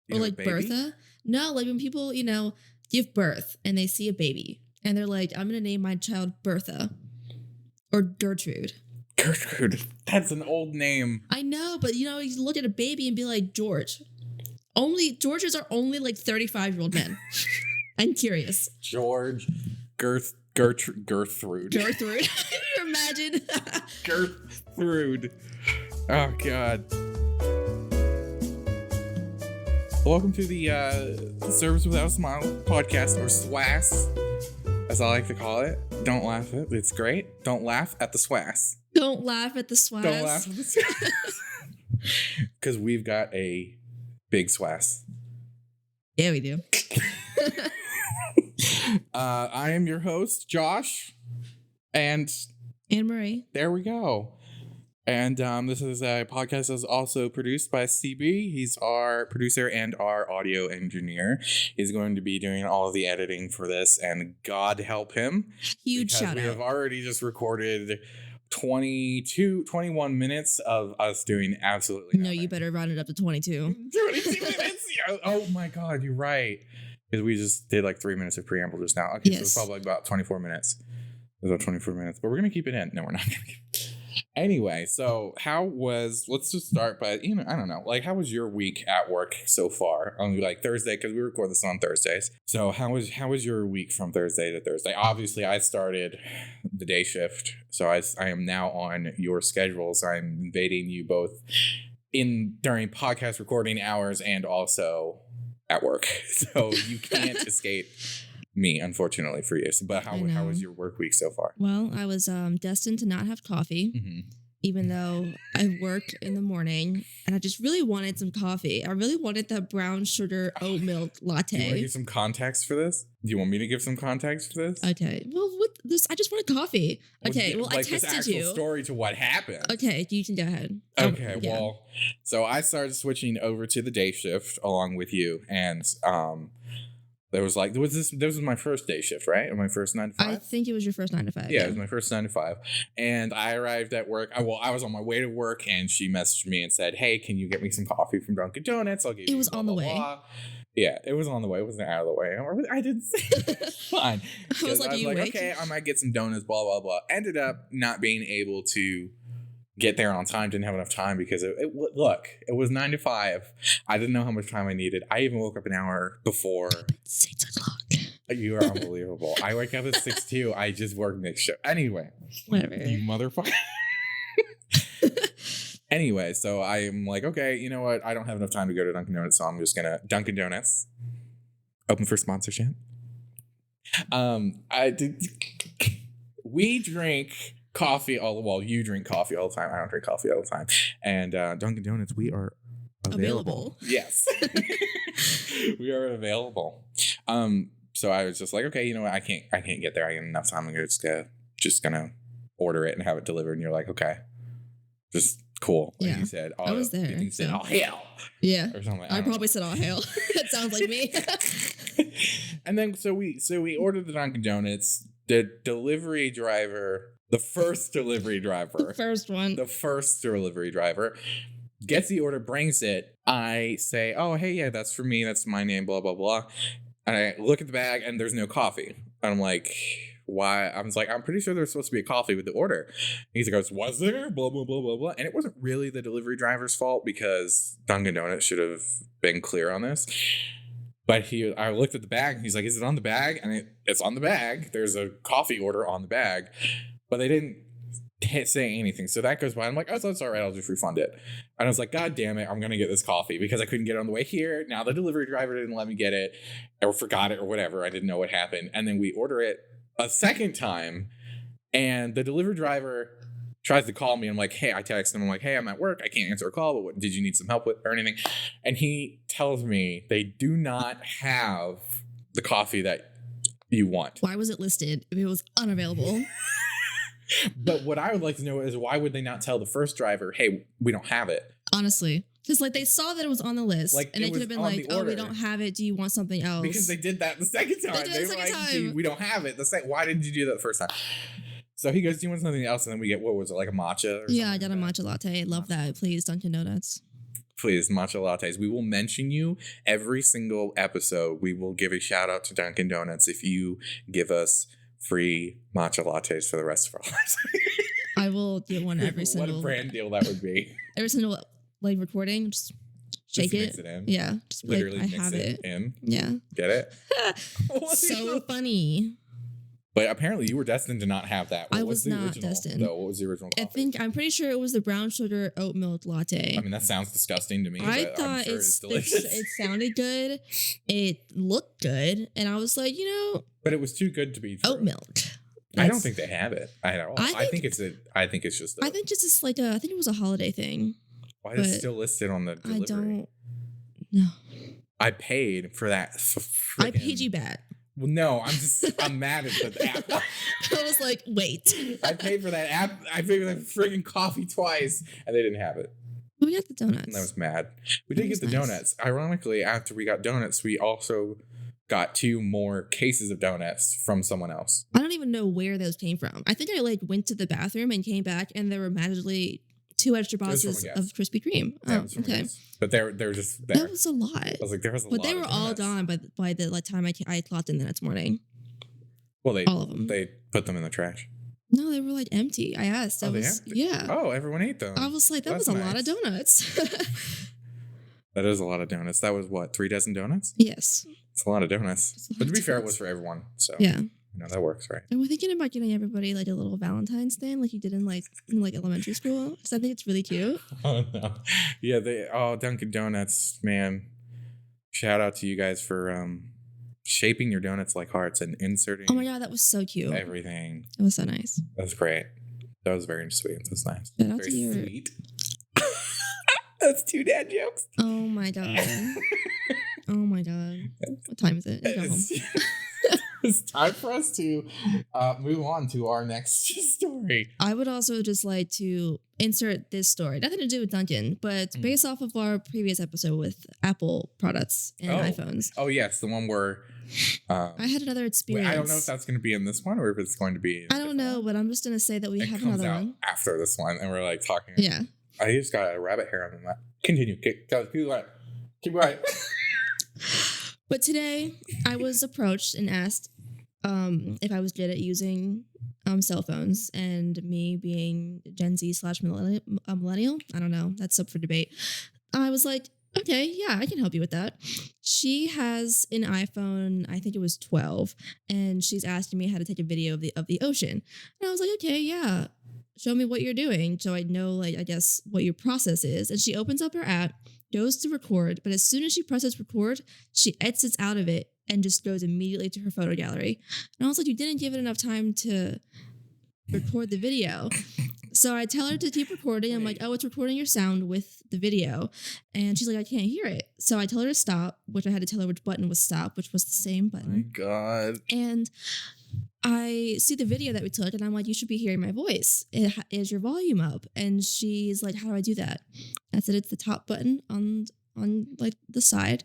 Or like Bertha. No, like when people, give birth and they see a baby and they're like, I'm going to name my child Bertha or Gertrude. Gertrude. That's an old name. I know, but you look at a baby and be like, George. Georges are only like 35-year-old men. I'm curious. George. Gertrude. Gertrude. Can you imagine? Gertrude. Oh, God. Welcome to the Service Without a Smile podcast, or SWAS, as I like to call it. Don't laugh at it. It's great. Don't laugh at the SWAS. Don't laugh at the SWAS. Don't laugh at the SWAS. Because we've got a big SWAS. Yeah, we do. I am your host, Josh. And Anne-Marie. There we go. And this is a podcast that's also produced by CB. He's our producer and our audio engineer. He's going to be doing all of the editing for this, and God help him. Huge shout out. We have already just recorded 21 minutes of us doing absolutely nothing. No, you better round it up to 22. 22 minutes? Oh my God, you're right. Because we just did like 3 minutes of preamble just now. Okay, yes. So it's probably about 24 minutes. It was about 24 minutes, but we're going to keep it in. No, we're not going to keep it. Anyway, so let's just start by, I don't know, like, how was your week at work so far? On like Thursday, because we record this on Thursdays. So how was your week from Thursday to Thursday? Obviously, I started the day shift, so I am now on your schedule. So I'm invading you both during podcast recording hours and also at work. So you can't escape me, unfortunately for you. But how was your work week so far? Well, I was destined to not have coffee, even though I work in the morning, and I just really wanted some coffee. I really wanted that brown sugar oat milk latte. Do you want to give some context for this? Do you want me to give some context for this? Okay. Well, I just wanted coffee. Okay. Well, I tested this actual story to what happened. Okay. You can go ahead. Okay. Well, so I started switching over to the day shift along with you, and this was my first day shift, right? Or my first 9 to 5? I think it was your first 9 to 5. Yeah, it was my first 9 to 5. And I arrived at work. I was on my way to work, and she messaged me and said, "Hey, can you get me some coffee from Dunkin' Donuts? I'll give you." It was on the way. Yeah, it was on the way. It wasn't out of the way. I didn't say it. Fine. I was like, okay, I might get some donuts, blah, blah, blah. Ended up not being able to get there on time. Didn't have enough time because it was 9 to 5. I didn't know how much time I needed. I even woke up an hour before. 6 o'clock. You are unbelievable. I wake up at 6 too. I just work mixed shift. Anyway. Whatever. You motherfucker. Anyway, so I'm like, okay, you know what? I don't have enough time to go to Dunkin' Donuts, so I'm just gonna Dunkin' Donuts. Open for sponsorship. We drink coffee you drink coffee all the time. I don't drink coffee all the time. And Dunkin' Donuts, we are available. Yes. We are available. So I was just like, okay, you know what? I can't get there. I get enough time. I'm just gonna order it and have it delivered. And you're like, okay, just cool. Like you said, I was there. You said, "Oh hell." Yeah. Or something. I probably said, "Oh hell." That sounds like me. And then so we ordered the Dunkin' Donuts. The delivery driver, the first delivery driver, the first delivery driver gets the order, brings it. I say, "Oh, hey, yeah, that's for me. That's my name, blah, blah, blah." And I look at the bag and there's no coffee. And I'm like, why? I was like, I'm pretty sure there's supposed to be a coffee with the order. And he goes, was there? Blah, blah, blah, blah, blah. And it wasn't really the delivery driver's fault because Dunkin' Donuts should have been clear on this. But I looked at the bag and he's like, is it on the bag? And it's on the bag. There's a coffee order on the bag. But they didn't say anything. So that goes by. I'm like, oh, that's all right. I'll just refund it. And I was like, God damn it. I'm going to get this coffee because I couldn't get it on the way here. Now the delivery driver didn't let me get it or forgot it or whatever. I didn't know what happened. And then we order it a second time. And the delivery driver tries to call me. I'm like, hey, I text him. I'm like, hey, I'm at work. I can't answer a call. But what did you need some help with or anything? And he tells me they do not have the coffee that you want. Why was it listed if it was unavailable? But what I would like to know is why would they not tell the first driver, hey, we don't have it? Honestly. Because they saw that it was on the list, and they could have been like, oh, we don't have it. Do you want something else? Because they did that the second time. They were like, we don't have it. Why didn't you do that the first time? So he goes, do you want something else? And then we get, what was it, like a matcha? I got a matcha latte. Love that. Please, Dunkin' Donuts. Please, matcha lattes. We will mention you every single episode. We will give a shout out to Dunkin' Donuts if you give us free matcha lattes for the rest of our lives. I will do one every single. What a brand deal that would be. Every single like recording, just shake Mix it. it in. Yeah, just Literally like, I mix have it in. Yeah. Get it? So funny. But apparently you were destined to not have that. What I was the not original, destined. though? What was the original coffee? I'm pretty sure it was the brown sugar oat milk latte. I mean, that sounds disgusting to me. I but thought I'm sure it's delicious. it sounded good. It looked good. And I was like, but it was too good to be true. Oat milk. I don't think they have it at all. I think it's just I think just like I think it was a holiday thing. Why is it still listed on the delivery? I don't know. I paid for that. I paid you back. Well, no, I'm mad at the app. I was like, wait. I paid for that app. I paid for that friggin' coffee twice, and they didn't have it. We got the donuts. And I was mad. We did get the donuts. Ironically, after we got donuts, we also got 2 more cases of donuts from someone else. I don't even know where those came from. I think I went to the bathroom and came back, and there were magically 2 extra boxes of Krispy Kreme. Yeah, oh, okay. But they're just there. That was a lot. I was like, there was a lot. But they were all gone by the time I clocked in the next morning. Well, all of them. They put them in the trash. No, they were empty. I asked. Yeah. Oh, everyone ate them. I was like, that was a lot of donuts. That is a lot of donuts. That was what, 3 dozen donuts? Yes. It's a lot of donuts. But to be fair, it was for everyone. So yeah. That works, right? And we're thinking about getting everybody a little Valentine's thing, like you did in elementary school, because I think it's really cute. Oh no, yeah, Dunkin' Donuts, man! Shout out to you guys for shaping your donuts like hearts and inserting. Oh my god, that was so cute! Everything. It was so nice. That was great. That was very sweet. That was nice. Shout out very to your... sweet. That's 2 dad jokes. Oh my god. Oh my god. What time is it? I go home. It's time for us to move on to our next story. I would also just like to insert this story. Nothing to do with Dunkin', but based off of our previous episode with Apple products and iPhones. Oh, yes. The one where... I had another experience. I don't know if that's going to be in this one or if it's going to be... I don't know, but I'm just going to say that we have another one. After this one, and we're talking. Yeah. I just got a rabbit hair on my lap. Continue. Keep going. But today, I was approached and asked if I was good at using cell phones, and me being Gen Z / millennial, I don't know, that's up for debate. I was like, okay, yeah, I can help you with that. She has an iPhone, I think it was 12, and she's asking me how to take a video of the ocean. And I was like, okay, yeah, show me what you're doing so I know, I guess, what your process is. And she opens up her app, goes to record, but as soon as she presses record, she exits out of it and just goes immediately to her photo gallery. And I was like, you didn't give it enough time to record the video. So I tell her to keep recording. I'm like, oh, it's recording your sound with the video. And she's like, I can't hear it. So I tell her to stop, which I had to tell her which button was stop, which was the same button. Oh my God. And I see the video that we took, and I'm like, you should be hearing my voice. Is your volume up? And she's like, how do I do that? I said, it's the top button on the side.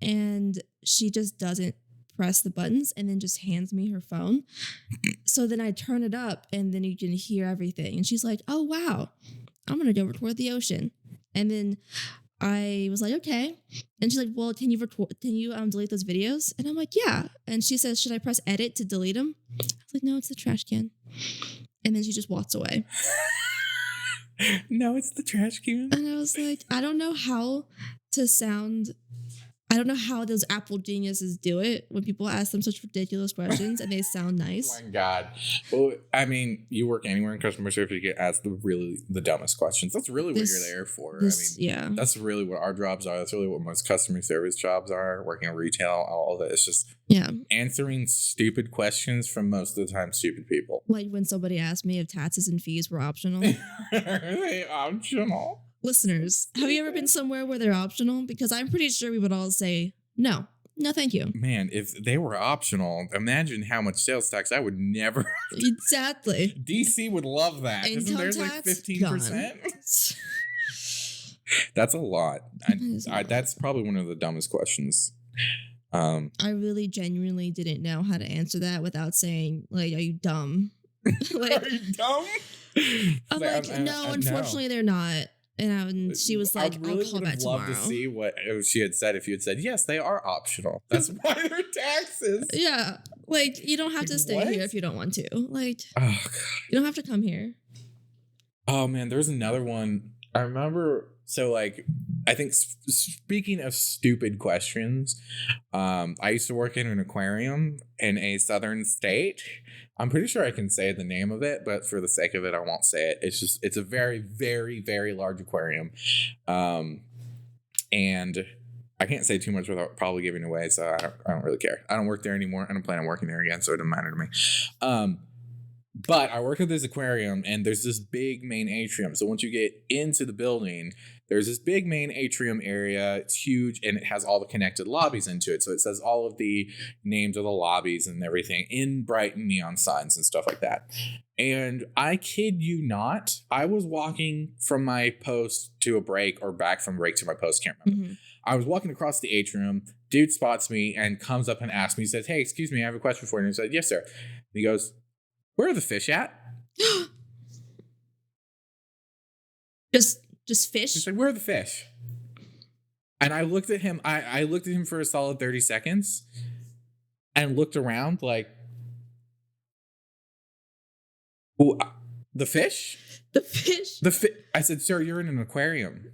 And she just doesn't press the buttons and then just hands me her phone. So then I turn it up, and then you can hear everything. And she's like, oh, wow, I'm going to go record the ocean. And then I was like, okay. And she's like, well, can you delete those videos? And I'm like, yeah. And she says, should I press edit to delete them? I was like, no, it's the trash can. And then she just walks away. No, it's the trash can. And I was like, I don't know how those Apple geniuses do it when people ask them such ridiculous questions and they sound nice. Oh my God. Well, I mean, you work anywhere in customer service, you get asked the dumbest questions. That's really what you're there for. Yeah. That's really what our jobs are. That's really what most customer service jobs are, working in retail, all of it. It's just answering stupid questions from most of the time stupid people. Like when somebody asked me if taxes and fees were optional. Are they optional? Listeners, have you ever been somewhere where they're optional? Because I'm pretty sure we would all say, no, thank you. Man, if they were optional, imagine how much sales tax I would never. Exactly. DC would love that. Income Isn't theirs tax, 15%? That's a lot. That's probably one of the dumbest questions. I really genuinely didn't know how to answer that without saying, are you dumb? Are you dumb? I'm like, no, unfortunately they're not. And she was like, I really I'll call would back have loved tomorrow. to see what she had said if you had said, yes, they are optional. That's why they're taxes. Yeah. Like, you don't have to stay What? here if you don't want to. Like, Oh, God. you don't have to come here. Oh, man, there's another one. I remember, so, like, I think speaking of stupid questions, I used to work in an aquarium in a southern state. I'm pretty sure I can say the name of it, but for the sake of it, I won't say it. It's a very, very, very large aquarium. And I can't say too much without probably giving away, so I don't really care. I don't work there anymore. I don't plan on working there again, so it doesn't matter to me. But I work at this aquarium, and there's this big main atrium. So once you get into the building, there's this big main atrium area. It's huge, and it has all the connected lobbies into it. So it says all of the names of the lobbies and everything in bright neon signs and stuff like that. And I kid you not, I was walking from my post to a break or back from break to my post, can't remember. Mm-hmm. I was walking across the atrium. Dude spots me and comes up and asks me, he says, hey, excuse me, I have a question for you. And I said, yes, sir. And he goes, where are the fish at? Just fish? He's like, where are the fish? And I looked at him. I looked at him for a solid 30 seconds and looked around like, the fish? The fish? I said, sir, you're in an aquarium.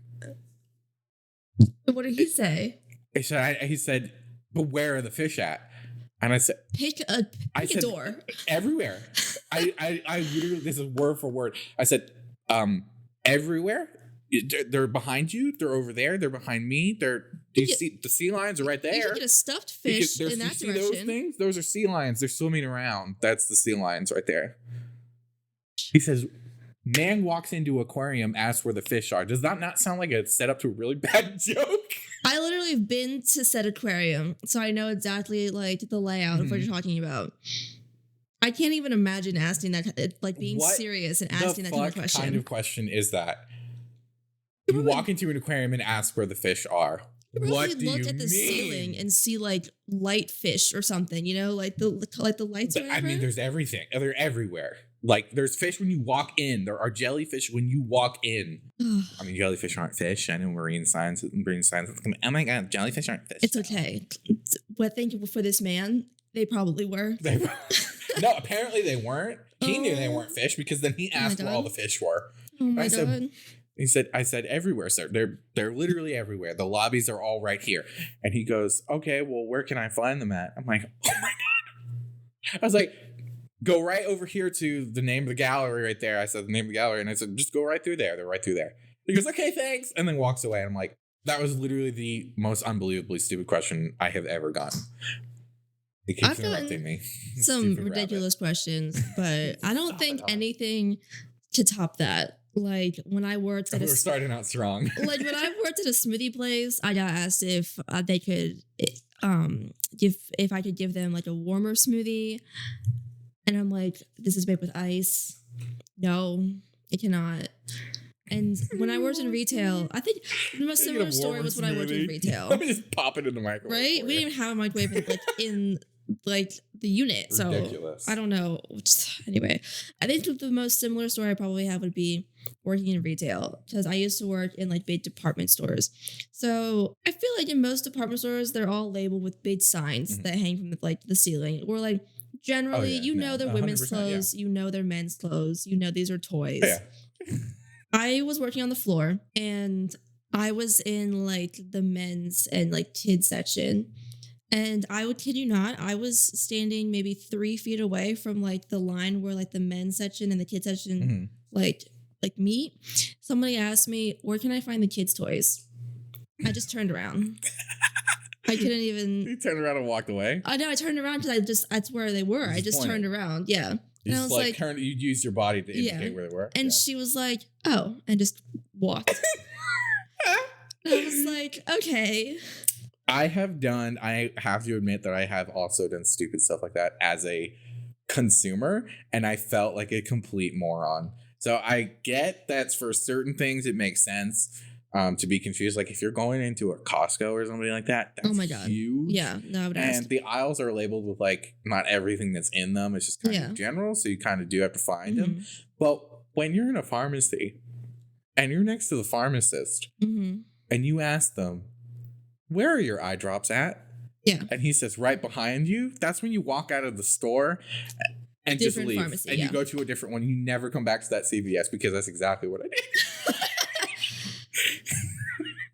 What did he say? He said, but where are the fish at? And I said, pick a door. Everywhere. I literally, this is word for word. I said, everywhere. They're behind you. They're over there. They're behind me. Do you see the sea lions are right there? You can get a stuffed fish in that direction. Those things? Those are sea lions. They're swimming around. That's the sea lions right there. He says, man walks into aquarium, asks where the fish are. Does that not sound like a setup to a really bad joke? I literally have been to said aquarium, so I know exactly like the layout of what you're talking about. I can't even imagine asking that, like being serious and asking that kind of question. What kind of question is that? You walk into an aquarium and ask where the fish are. What do you mean? Look at the ceiling and see like light fish or something, you know, like the lights. I mean, there's everything. They're everywhere. Like there's fish when you walk in. There are jellyfish when you walk in. I mean, jellyfish aren't fish. I know marine science. Oh my God, jellyfish aren't fish. It's okay. But thank you for this man. They probably were. No, apparently they weren't. He knew they weren't fish because then he asked where all the fish were. Oh my God. I said, everywhere, sir. They're literally everywhere. The lobbies are all right here. And he goes, okay, well, where can I find them at? I'm like, oh my God. I was like, go right over here to the name of the gallery right there. I said the name of the gallery. And I said, just go right through there. They're right through there. He goes, okay, thanks. And then walks away. And I'm like, that was literally the most unbelievably stupid question I have ever gotten. He keeps interrupting me. Some ridiculous questions, but I don't think anything to top that. Like when I worked at we're starting out strong. Like when I worked at a smoothie place, I got asked if they could if I could give them like a warmer smoothie, and I'm like, this is made with ice. No, it cannot. And when I worked in retail, I think the most similar story was when I worked in retail. Let me just pop it in the microwave. Right? We didn't even have a microwave in like the unit. Ridiculous. So I don't know. Anyway, I think the most similar story I probably have would be working in retail, because I used to work in like big department stores. So I feel like in most department stores, they're all labeled with big signs that hang from the ceiling. Or like generally, they're women's clothes, they're men's clothes, these are toys. Yeah. I was working on the floor and I was in like the men's and like kids section. And I would kid you not, I was standing maybe 3 feet away from like the line where like the men's section and the kids section like meet. Somebody asked me, where can I find the kids' toys? I just turned around. I couldn't even. You turned around and walked away? I know, I turned around because that's where they were. I just turned around. Yeah. You just you used your body to indicate where they were. And she was like, oh, and just walked. And I was like, okay. I have to admit that I have also done stupid stuff like that as a consumer, and I felt like a complete moron. So I get that for certain things it makes sense to be confused. Like if you're going into a Costco or something like that, that's oh my God. huge. Yeah, no, I would ask. And the aisles are labeled with like not everything that's in them. It's just kind of general, so you kind of do have to find them. But when you're in a pharmacy and you're next to the pharmacist, Mm-hmm. and you ask them, where are your eye drops at? Yeah. And he says, right behind you. That's when you walk out of the store and just Different leave. pharmacy, and yeah. you go to a different one. You never come back to that CVS because that's exactly what I did.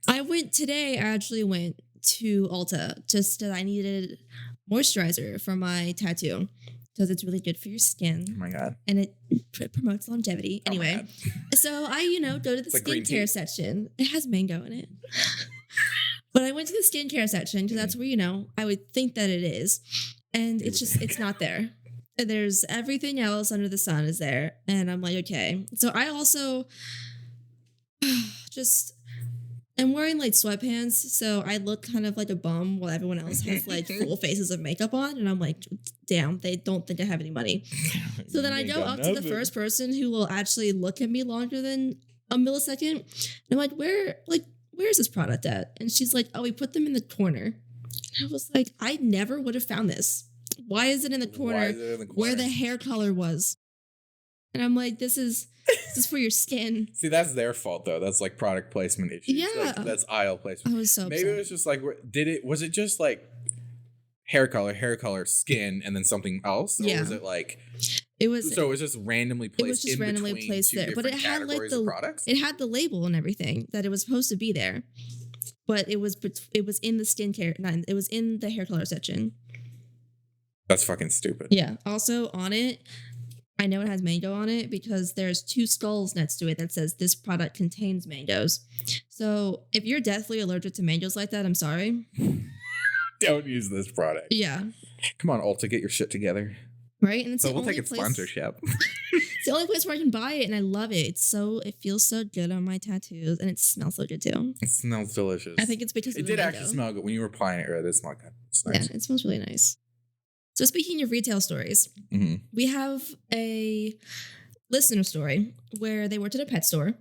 I actually went to Ulta just because I needed moisturizer for my tattoo because it's really good for your skin. Oh my God. And it promotes longevity. Oh my Anyway, God. so I, go to the like green tea. skincare section. It has mango in it. But I went to the skincare section because that's where, I would think that it is. And it's not there. There's everything else under the sun is there. And I'm like, okay. So I also just am wearing like sweatpants. So I look kind of like a bum while everyone else has like full faces of makeup on. And I'm like, damn, they don't think I have any money. So then I go up to the first person who will actually look at me longer than a millisecond. And I'm like, where's this product at? And she's like, oh, we put them in the corner. And I was like, I never would have found this. Why is it in the corner where the hair color was? And I'm like, this is for your skin. See, that's their fault though. That's like product placement issues. Yeah. Like, that's aisle placement. I was so Maybe upset. it was just like, was it just like hair color, skin, and then something else? Or Yeah. was it like... So it was just randomly placed. It was just randomly placed there, but it had like it had the label and everything that it was supposed to be there, but it was in the skincare. It was in the hair color section. That's fucking stupid. Yeah. Also on it, I know it has mango on it because there's 2 skulls next to it that says this product contains mangoes. So if you're deathly allergic to mangoes like that, I'm sorry. Don't use this product. Yeah. Come on, Ulta, get your shit together. Right, and it's we'll take a sponsorship. It's the only place where I can buy it, and I love it. It feels so good on my tattoos, and it smells so good too. It smells delicious. I think it's because it did actually smell good when you were applying it. It did smell good. It's nice. Yeah, it smells really nice. So speaking of retail stories, we have a listener story where they worked at a pet store,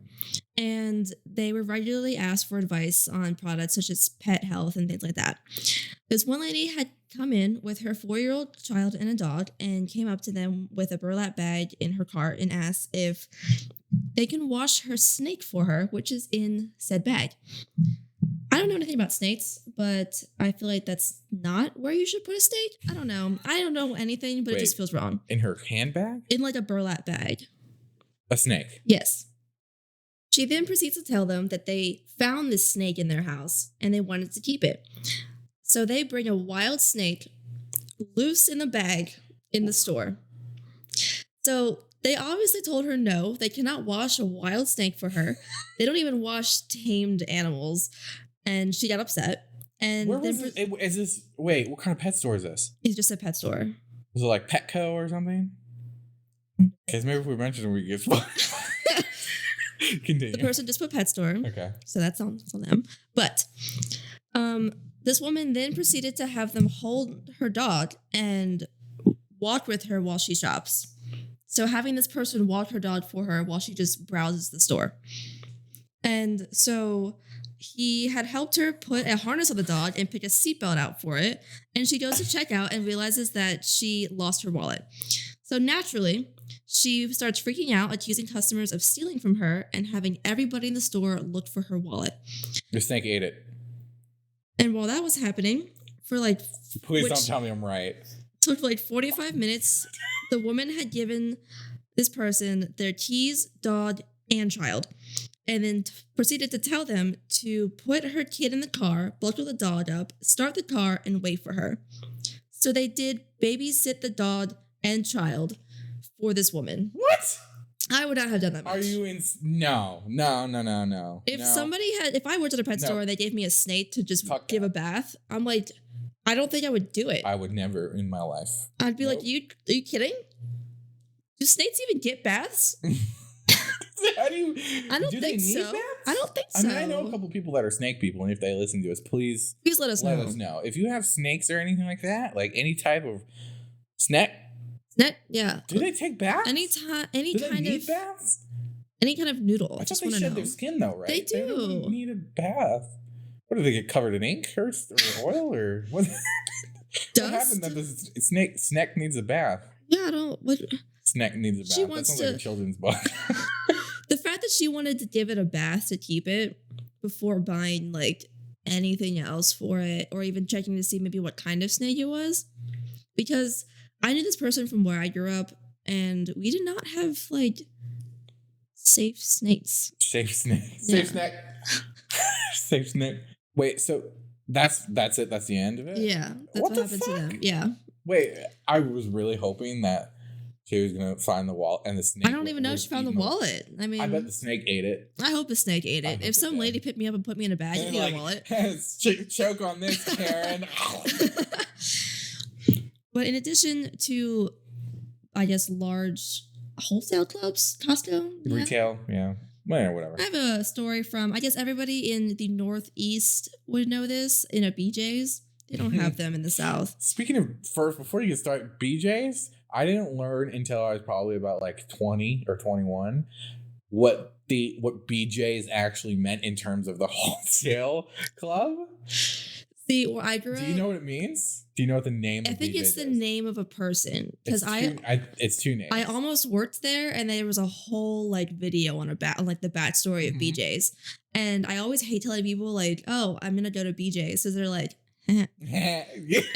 and they were regularly asked for advice on products such as pet health and things like that. This one lady had come in with her 4-year-old child and a dog and came up to them with a burlap bag in her cart and asked if they can wash her snake for her, which is in said bag. I don't know anything about snakes, but I feel like that's not where you should put a snake. I don't know. I don't know anything, but it just feels wrong. In her handbag? In like a burlap bag. A snake? Yes. She then proceeds to tell them that they found this snake in their house and they wanted to keep it. So they bring a wild snake loose in a bag in the store. So they obviously told her no, they cannot wash a wild snake for her. They don't even wash tamed animals. And she got upset. And where was it? Is this? Wait, what kind of pet store is this? It's just a pet store. Is it like Petco or something? Because maybe if we mentioned it, we get Continue. The person just put pet store. Okay. So that's on them. But this woman then proceeded to have them hold her dog and walk with her while she shops. So having this person walk her dog for her while she just browses the store. And so he had helped her put a harness on the dog and pick a seatbelt out for it. And she goes to check out and realizes that she lost her wallet. So naturally, she starts freaking out, accusing customers of stealing from her and having everybody in the store look for her wallet. The snake ate it. And while that was happening, for like... Please don't tell me I'm right. So for like 45 minutes, the woman had given this person their keys, dog, and child. And then proceeded to tell them to put her kid in the car, buckle the dog up, start the car, and wait for her. So they did babysit the dog and child for this woman. What? I would not have done that much. Are you in? No. If I worked at a pet store and they gave me a snake to just give a bath, I'm like, I don't think I would do it. I would never in my life. I'd be like, are you kidding? Do snakes even get baths? I don't think so. I don't think so. I mean, I know a couple people that are snake people, and if they listen to us, please let us know. If you have snakes or anything like that, like any type of snake, yeah. Do they take baths? Any kind of baths? Any kind of noodle. I thought they shed their skin though, right? They do. They don't need a bath. What do they get covered in ink or oil or what? What happened that the snake needs a bath? Yeah, I don't. What? Snake needs a bath. That sounds like a children's book. The fact that she wanted to give it a bath to keep it before buying like anything else for it, or even checking to see maybe what kind of snake it was. Because I knew this person from where I grew up, and we did not have like safe snakes. Safe snake. Yeah. Safe snake. Safe snake. Wait, so that's it? That's the end of it? Yeah, that's what happened to them. Yeah. Wait, I was really hoping that she was gonna find the wallet and the snake. I don't even know if she found the wallet. I mean, I bet the snake ate it. I hope the snake ate it. If some lady picked me up and put me in a bag and ate a wallet. Choke on this, Karen. But in addition to, I guess, large wholesale clubs, Costco, retail, yeah. Well, whatever. I have a story from, I guess everybody in the Northeast would know this, in a BJ's. They don't have them in the South. Speaking of, first, before you start BJ's, I didn't learn until I was probably about like 20 or 21 what BJ's actually meant in terms of the wholesale club. See, where I grew up. Do you know what it means? Do you know what the name of BJ's is? I think it's the name of a person. Because it's two names. I almost worked there, and there was a whole like video on the backstory of BJ's. And I always hate telling people like, oh, I'm gonna go to BJ's. So they're like, and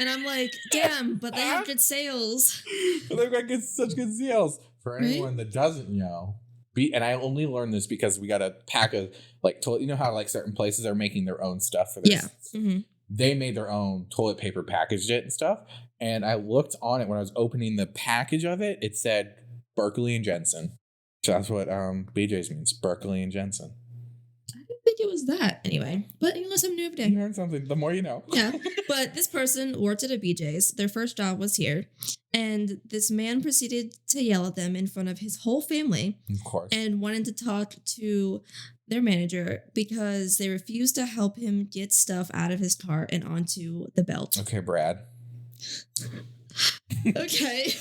I'm like, damn, but they have good sales. But they've got such good sales. For anyone that doesn't know, and I only learned this because we got a pack of like toilet. You know how like certain places are making their own stuff for this. Yeah. Mm-hmm. They made their own toilet paper, packaged it and stuff. And I looked on it when I was opening the package of it. It said Berkeley and Jensen. So that's what BJ's means, Berkeley and Jensen. I didn't think it was that anyway. But you learn something new every day. You learn something. The more you know. Yeah. But this person worked at a BJ's. Their first job was here. And this man proceeded to yell at them in front of his whole family. Of course. And wanted to talk to their manager because they refused to help him get stuff out of his car and onto the belt. Okay, Brad. Okay.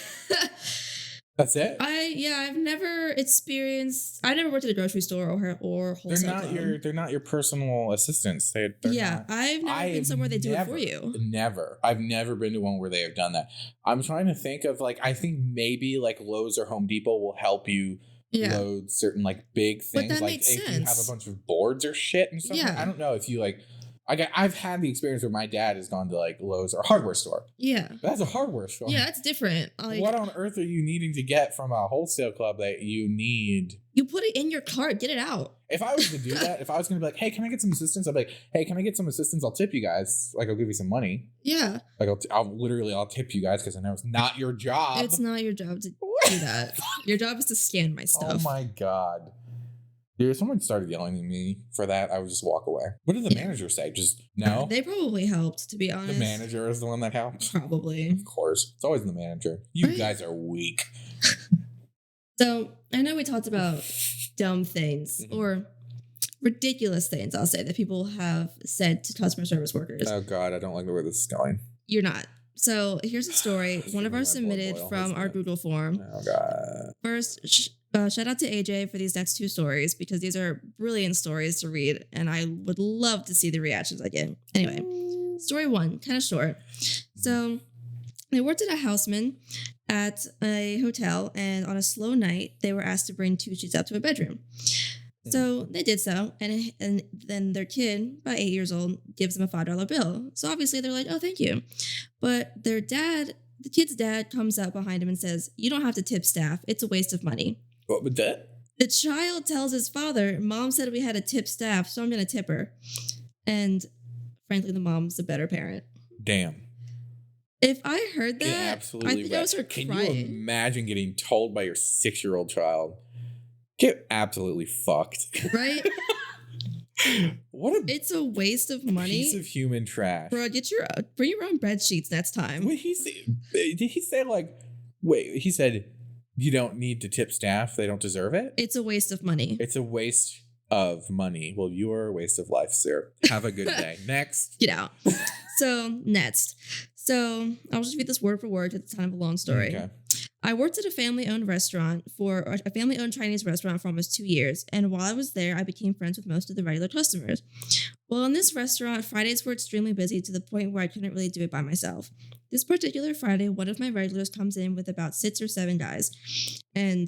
That's it? I've never worked at a grocery store or wholesale. They're not your personal assistants. I've never been somewhere they do it for you. I've never been to one where they have done that. I'm trying to think of like, I think maybe like Lowe's or Home Depot will help you load certain like big things. But that like makes if sense. You have a bunch of boards or shit and stuff. Yeah. I don't know if you like. I've had the experience where my dad has gone to like Lowe's or hardware store. Yeah. That's a hardware store. Yeah, that's different. Like, what on earth are you needing to get from a wholesale club that you need? You put it in your cart, get it out. If I was to do that, if I was going to be like, hey, can I get some assistance? I'd be like, hey, can I get some assistance? I'll tip you guys. Like, I'll give you some money. Yeah. Like, I'll tip you guys because I know it's not your job. It's not your job to do that. Your job is to scan my stuff. Oh my God. Dude, if someone started yelling at me for that, I would just walk away. What did the manager say? Just no? They probably helped, to be honest. The manager is the one that helped? Probably. Of course. It's always the manager. You guys are weak. So, I know we talked about dumb things or ridiculous things, I'll say, that people have said to customer service workers. Oh, God. I don't like the way this is going. You're not. So, here's a story. One of ours submitted from our Google form. Oh, God. First, shout out to AJ for these next two stories because these are brilliant stories to read and I would love to see the reactions I get. Anyway, story one, kind of short. So they worked at a houseman at a hotel and on a slow night, they were asked to bring 2 sheets up to a bedroom. So they did so, and then their kid, about 8 years old, gives them a $5 bill. So obviously they're like, oh, thank you. But the kid's dad comes up behind him and says, you don't have to tip staff. It's a waste of money. What was that? The child tells his father, Mom said we had to tip staff, so I'm going to tip her. And frankly, the mom's the better parent. Damn. If I heard that, I think I was her crying. Can you imagine getting told by your 6-year-old child, get absolutely fucked. Right? It's a waste of money. Piece of human trash. Bro, bring your own bed sheets next time. Did he say like, wait, he said, you don't need to tip staff. They don't deserve it. It's a waste of money. It's a waste of money. Well, you are a waste of life, sir. Have a good day. Next. Get out. So next. So I'll just read this word for word. It's kind of a long story. Okay. I worked at a family-owned Chinese restaurant for almost 2 years. And while I was there, I became friends with most of the regular customers. Well, in this restaurant, Fridays were extremely busy to the point where I couldn't really do it by myself. This particular Friday, one of my regulars comes in with about 6 or 7 guys. And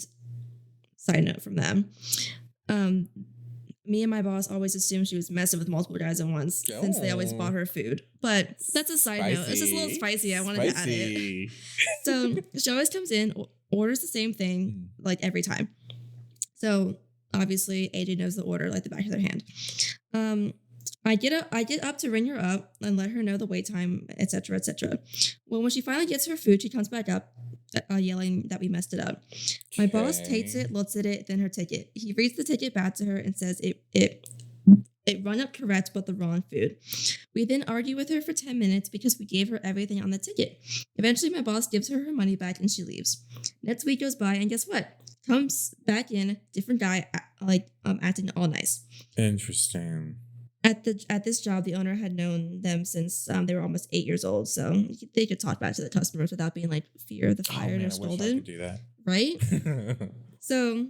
side note from them, Me and my boss always assumed she was messing with multiple guys at once since they always bought her food. But that's a side note. It's just a little spicy. I wanted to add it. So she always comes in, orders the same thing like every time. So obviously AJ knows the order like the back of their hand. I get up to ring her up and let her know the wait time, etc., etc. Well, when she finally gets her food, she comes back up, yelling that we messed it up. My boss takes it, looks at it, then her ticket. He reads the ticket back to her and says it run up correct, but the wrong food. We then argue with her for 10 minutes because we gave her everything on the ticket. Eventually, my boss gives her her money back and she leaves. Next week goes by, and guess what? Comes back in, different guy, acting all nice. Interesting. At this job, the owner had known them since they were almost 8 years old, so they could talk back to the customers without being like fear of the fired or scolded. I wish I could do that. Right? So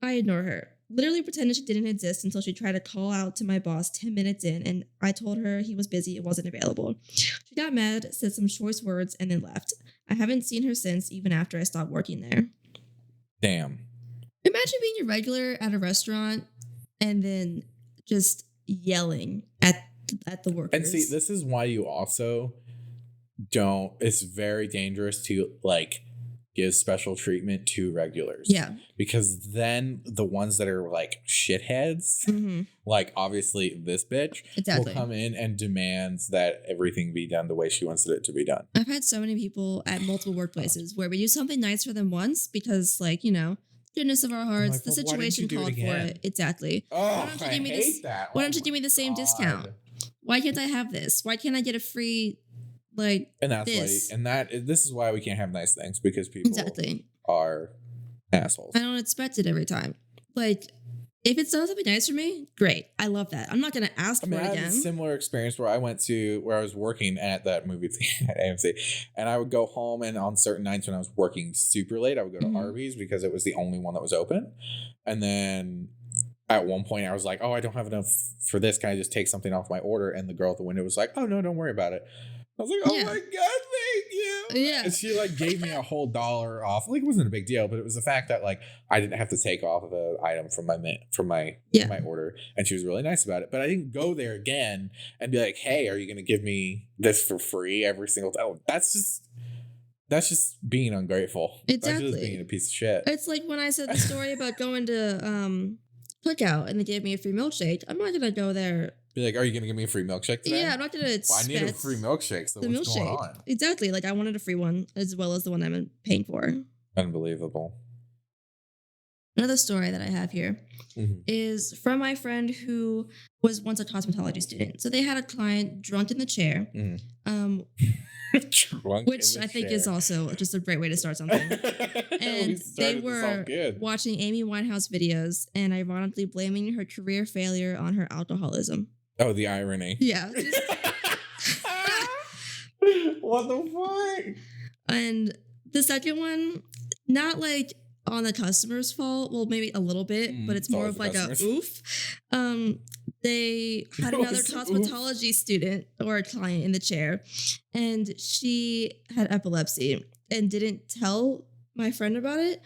I ignore her. Literally pretended she didn't exist until she tried to call out to my boss 10 minutes in, and I told her he was busy, it wasn't available. She got mad, said some choice words, and then left. I haven't seen her since, even after I stopped working there. Damn. Imagine being a regular at a restaurant and then just yelling at the workers. And see, this is why you also don't. It's very dangerous to like give special treatment to regulars. Yeah. Because then the ones that are like shitheads, like obviously this bitch, will come in and demands that everything be done the way she wants it to be done. I've had so many people at multiple workplaces where we do something nice for them once because, like, you know, goodness of our hearts, like, the situation called for it. Exactly. Oh, I hate that. Why don't you give me the same discount? Why can't I have this? Why can't I get a free, like, and that's this? Why, this is why we can't have nice things, because people are assholes. I don't expect it every time. Like, if it's done something nice for me, great. I love that. I'm not going to ask for it again. I had a similar experience where I was working at that movie theater at AMC, and I would go home, and on certain nights when I was working super late, I would go to Arby's because it was the only one that was open. And then at one point I was like, oh, I don't have enough for this. Can I just take something off my order? And the girl at the window was like, oh, no, don't worry about it. I was like, oh my God, thank you. Yeah. And she like gave me a whole $1 off. Like, it wasn't a big deal, but it was the fact that like I didn't have to take off the item from my order. And she was really nice about it. But I didn't go there again and be like, hey, are you going to give me this for free every single time? Oh, that's just being ungrateful. Exactly. That's just being a piece of shit. It's like when I said the story about going to Cookout and they gave me a free milkshake. I'm not going to go there. Be like, are you going to give me a free milkshake today? Yeah, I'm not going to expect... Well, I need a free milkshake, so what's going on? Exactly. Like, I wanted a free one as well as the one I'm paying for. Unbelievable. Another story that I have here is from my friend who was once a cosmetology student. So they had a client drunk in the chair, which I think is also just a great way to start something. And they were watching Amy Winehouse videos and ironically blaming her career failure on her alcoholism. Oh, the irony. Yeah. What the fuck? And the second one, not like on the customer's fault. Well, maybe a little bit, but it's more of like a oof. They had another cosmetology student or a client in the chair, and she had epilepsy and didn't tell my friend about it.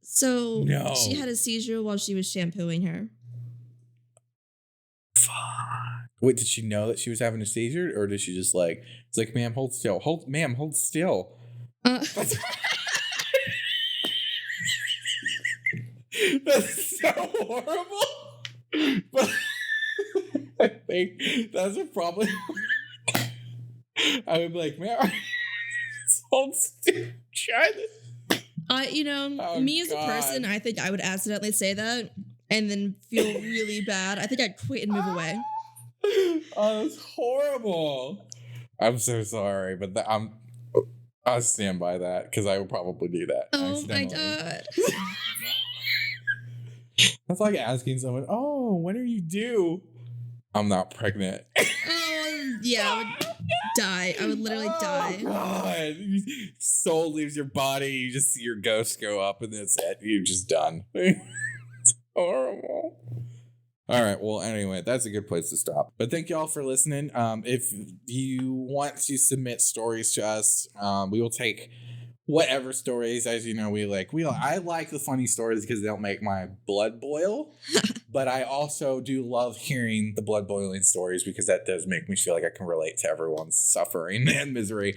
So she had a seizure while she was shampooing her. Fuck. Wait, did she know that she was having a seizure, or did she just like, it's like, ma'am, hold still. Ma'am, hold still. That's so horrible. But I think that's probably. I would be like, man, hold still. Try this. Me as a person, I think I would accidentally say that and then feel really bad. I think I'd quit and move away. Oh, that's horrible. I'm so sorry, but I stand by that because I would probably do that. Oh my God. That's like asking someone, oh, when are you due? I'm not pregnant. Oh, yeah, I would die. I would literally die. God. Soul leaves your body. You just see your ghost go up and that's it. You're just done. It's horrible. All right. Well, anyway, that's a good place to stop. But thank you all for listening. If you want to submit stories to us, we will take whatever stories. As you know, I like the funny stories because they don't make my blood boil. But I also do love hearing the blood boiling stories because that does make me feel like I can relate to everyone's suffering and misery.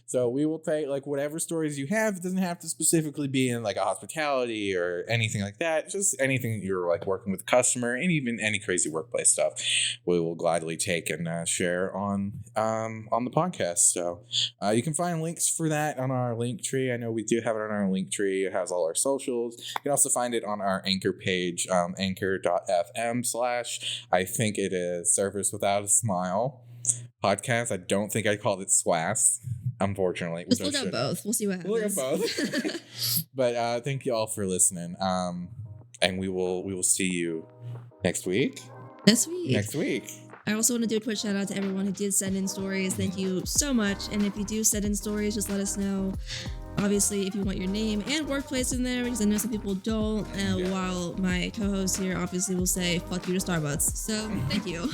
So we will take like whatever stories you have. It doesn't have to specifically be in like a hospitality or anything like that. Just anything you're like working with a customer, and even any crazy workplace stuff, we will gladly take and share on the podcast. So you can find links for that on our Linktree. I know we do have it on our Linktree. It has all our socials. You can also find it on our Anchor page, anchor.fm/ I think it is Service Without a Smile podcast. I don't think I called it SWAS, unfortunately. Just look at both. We'll see what happens. Look at both. But thank you all for listening. And we will see you next week. Next week. I also want to do a quick shout out to everyone who did send in stories. Thank you so much. And if you do send in stories, just let us know. Obviously, if you want your name and workplace in there, because I know some people don't, while my co-host here obviously will say, fuck you to Starbucks. So, thank you.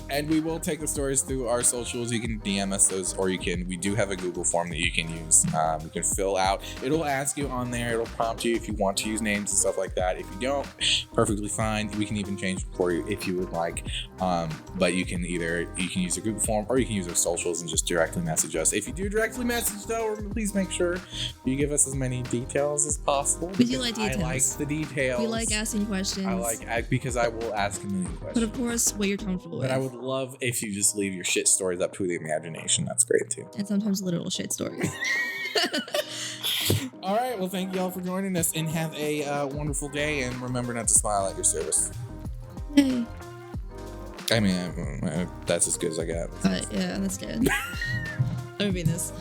And we will take the stories through our socials. You can DM us those, or we do have a Google form that you can use. You can fill out. It'll ask you on there. It'll prompt you if you want to use names and stuff like that. If you don't, perfectly fine. We can even change it for you if you would like. But you can use a Google form, or you can use our socials and just directly message us. If you do directly message, though, please make sure you give us as many details as possible. We do like details. I like the details. We like asking questions. Because I will ask a million questions. But of course, what you're comfortable with. But I would love if you just leave your shit stories up to the imagination. That's great too. And sometimes literal shit stories. All right. Well, thank you all for joining us, and have a wonderful day. And remember not to smile at your service. Hey. I mean, that's as good as I got. Yeah, that's good. Let me read this.